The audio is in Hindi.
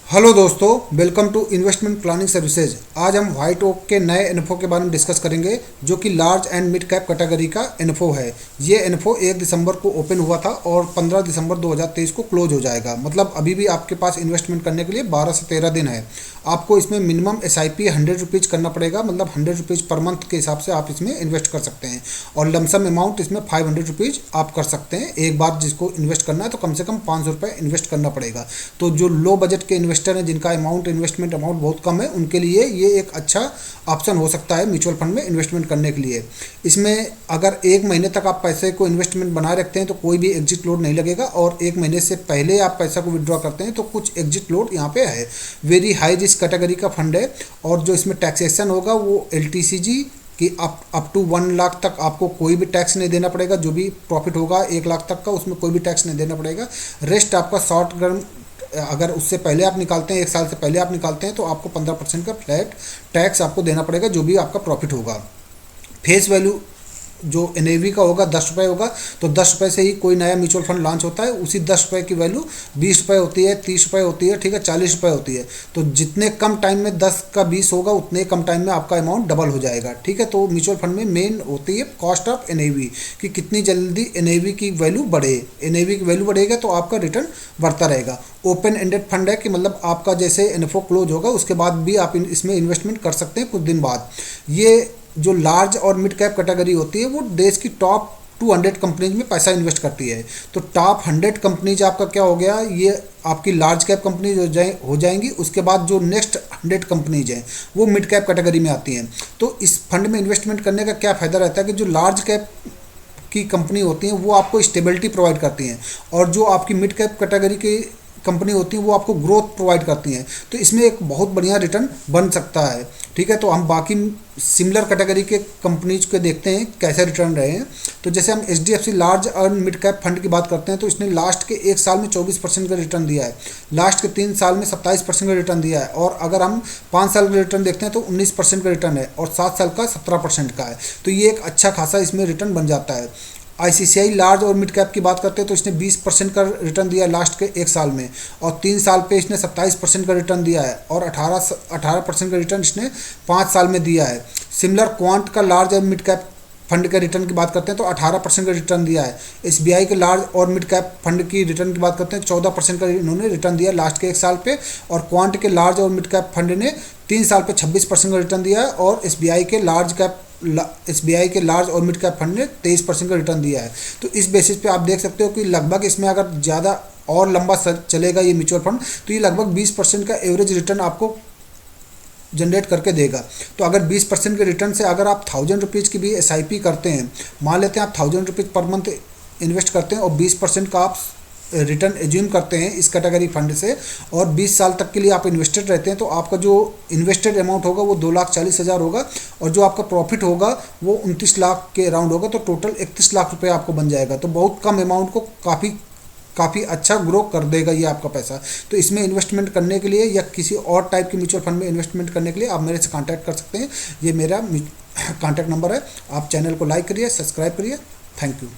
हेलो दोस्तों, welcome to investment planning services. आज हम व्हाइट ओक के नए एनएफओ के बारे में डिस्कस करेंगे, जो कि large and mid cap category का एनएफओ है। ये एनएफओ 1 दिसंबर को ओपन हुआ था और 15 दिसंबर 2023 को क्लोज हो जाएगा। मतलब अभी भी आपके पास इन्वेस्टमेंट करने के लिए 12 से 13 दिन है। आपको इसमें मिनिमम एसआईपी 100 रुपीज़ करना पड़ेगा, मतलब 100 रुपीज़ पर मंथ के हिसाब से आप इसमें इन्वेस्ट कर सकते हैं। और लमसम अमाउंट इसमें 500 रुपीज़ आप कर सकते हैं। एक बार जिसको इन्वेस्ट करना है तो कम से कम 500 रुपये इन्वेस्ट करना पड़ेगा। तो जो लो बजट के इन्वेस्टर हैं, जिनका इन्वेस्टमेंट अमाउंट बहुत कम है, उनके लिए ये एक अच्छा ऑप्शन हो सकता है म्यूचुअल फंड में इन्वेस्टमेंट करने के लिए। इसमें अगर 1 महीने तक आप पैसे को इन्वेस्टमेंट बनाए रखते हैं तो कोई भी एग्जिट लोड नहीं लगेगा, और 1 महीने से पहले आप पैसा को विड्रॉ करते हैं तो कुछ एग्जिट लोड यहाँ पे है। वेरी हाई रिस्क कैटेगरी का फंड है, और जो इसमें टैक्सेशन होगा वो LTCG कि अप टू 1 लाख तक आपको कोई भी टैक्स नहीं देना पड़ेगा। जो भी प्रॉफिट होगा 1 लाख तक का, उसमें कोई भी टैक्स नहीं देना पड़ेगा। रेस्ट आपका शॉर्ट टर्म, अगर उससे पहले आप निकालते हैं, 1 साल से पहले आप निकालते हैं, तो आपको 15% का फ्लैट टैक्स आपको देना पड़ेगा, जो भी आपका प्रॉफिट होगा। फेस वैल्यू जो NAV का होगा 10 रुपये होगा, तो 10 रुपये से ही कोई नया म्यूचुअल फंड लॉन्च होता है। उसी 10 रुपये की वैल्यू 20 रुपये होती है, 30 रुपये होती है, ठीक है, 40 रुपये होती है। तो जितने कम टाइम में 10 का 20 होगा, उतने कम टाइम में आपका अमाउंट डबल हो जाएगा, ठीक है। तो म्यूचुअल फंड में मेन होती है कॉस्ट ऑफ NAV, कि कितनी जल्दी NAV की वैल्यू बढ़े। NAV की वैल्यू बढ़ेगा तो आपका रिटर्न बढ़ता रहेगा। ओपन एंडेड फंड है, कि मतलब आपका जैसे एनएफओ क्लोज होगा उसके बाद भी आप इसमें इन्वेस्टमेंट कर सकते हैं कुछ दिन बाद। ये जो लार्ज और मिड कैप कैटेगरी होती है वो देश की टॉप 200 कंपनीज में पैसा इन्वेस्ट करती है। तो टॉप 100 कंपनीज आपका क्या हो गया, ये आपकी लार्ज कैप कंपनीज हो जाएंगी। उसके बाद जो नेक्स्ट 100 कंपनीज हैं वो मिड कैप कैटेगरी में आती हैं। तो इस फंड में इन्वेस्टमेंट करने का क्या फ़ायदा रहता है कि जो लार्ज कैप की कंपनी होती हैं वो आपको स्टेबिलिटी प्रोवाइड करती हैं, और जो आपकी मिड कैप कैटेगरी की कंपनी होती है वो आपको ग्रोथ प्रोवाइड करती हैं। तो इसमें एक बहुत बढ़िया रिटर्न बन सकता है, ठीक है। तो हम बाकी सिमिलर कैटेगरी के कंपनीज के देखते हैं कैसे रिटर्न रहे हैं। तो जैसे हम HDFC लार्ज और मिड कैप फंड की बात करते हैं, तो इसने लास्ट के 1 साल में 24% का रिटर्न दिया है, लास्ट के 3 साल में 27% का रिटर्न दिया है, और अगर हम 5 साल का रिटर्न देखते हैं तो 19% का रिटर्न है, और 7 साल का 17% का है। तो ये एक अच्छा खासा इसमें रिटर्न बन जाता है। ICICI लार्ज और मिड कैप की बात करते हैं तो इसने 20% का रिटर्न दिया लास्ट के 1 साल में, और 3 साल पे इसने 27% का रिटर्न दिया है, और 18% का रिटर्न इसने 5 साल में दिया है। सिमिलर क्वांट का लार्ज और मिड कैप फंड के रिटर्न की बात करते हैं तो 18% का रिटर्न दिया है। SBI के लार्ज और मिड कैप फंड की रिटर्न की बात करते हैं 14% का इन्होंने रिटर्न दिया लास्ट के 1 साल पे, और क्वांट के लार्ज और मिड कैप फंड ने 3 साल पे 26% का रिटर्न दिया है, और SBI के लार्ज और मिड कैप फंड ने 23% का रिटर्न दिया है। तो इस बेसिस पे आप देख सकते हो कि लगभग इसमें अगर ज़्यादा और लंबा चलेगा ये म्यूचुअल फंड, तो ये लगभग 20% का एवरेज रिटर्न आपको जनरेट करके देगा। तो अगर 20% के रिटर्न से अगर आप 1000 रुपीज़ की भी SIP करते हैं, मान लेते हैं आप 1000 रुपीज़ पर मंथ इन्वेस्ट करते हैं, और 20% का आप रिटर्न एज्यूम करते हैं इस कैटेगरी फंड से, और 20 साल तक के लिए आप इन्वेस्टेड रहते हैं, तो आपका जो इन्वेस्टेड अमाउंट होगा वो 2,40,000 होगा, और जो आपका प्रॉफिट होगा वो 29 लाख के अराउंड होगा। तो टोटल 31 लाख रुपये आपको बन जाएगा। तो बहुत कम अमाउंट को काफ़ी अच्छा ग्रो कर देगा ये आपका पैसा। तो इसमें इन्वेस्टमेंट करने के लिए या किसी और टाइप के म्यूचुअल फंड में इन्वेस्टमेंट करने के लिए आप मेरे से कांटेक्ट कर सकते हैं। ये मेरा कांटेक्ट नंबर है। आप चैनल को लाइक करिए, सब्सक्राइब करिए। Thank you.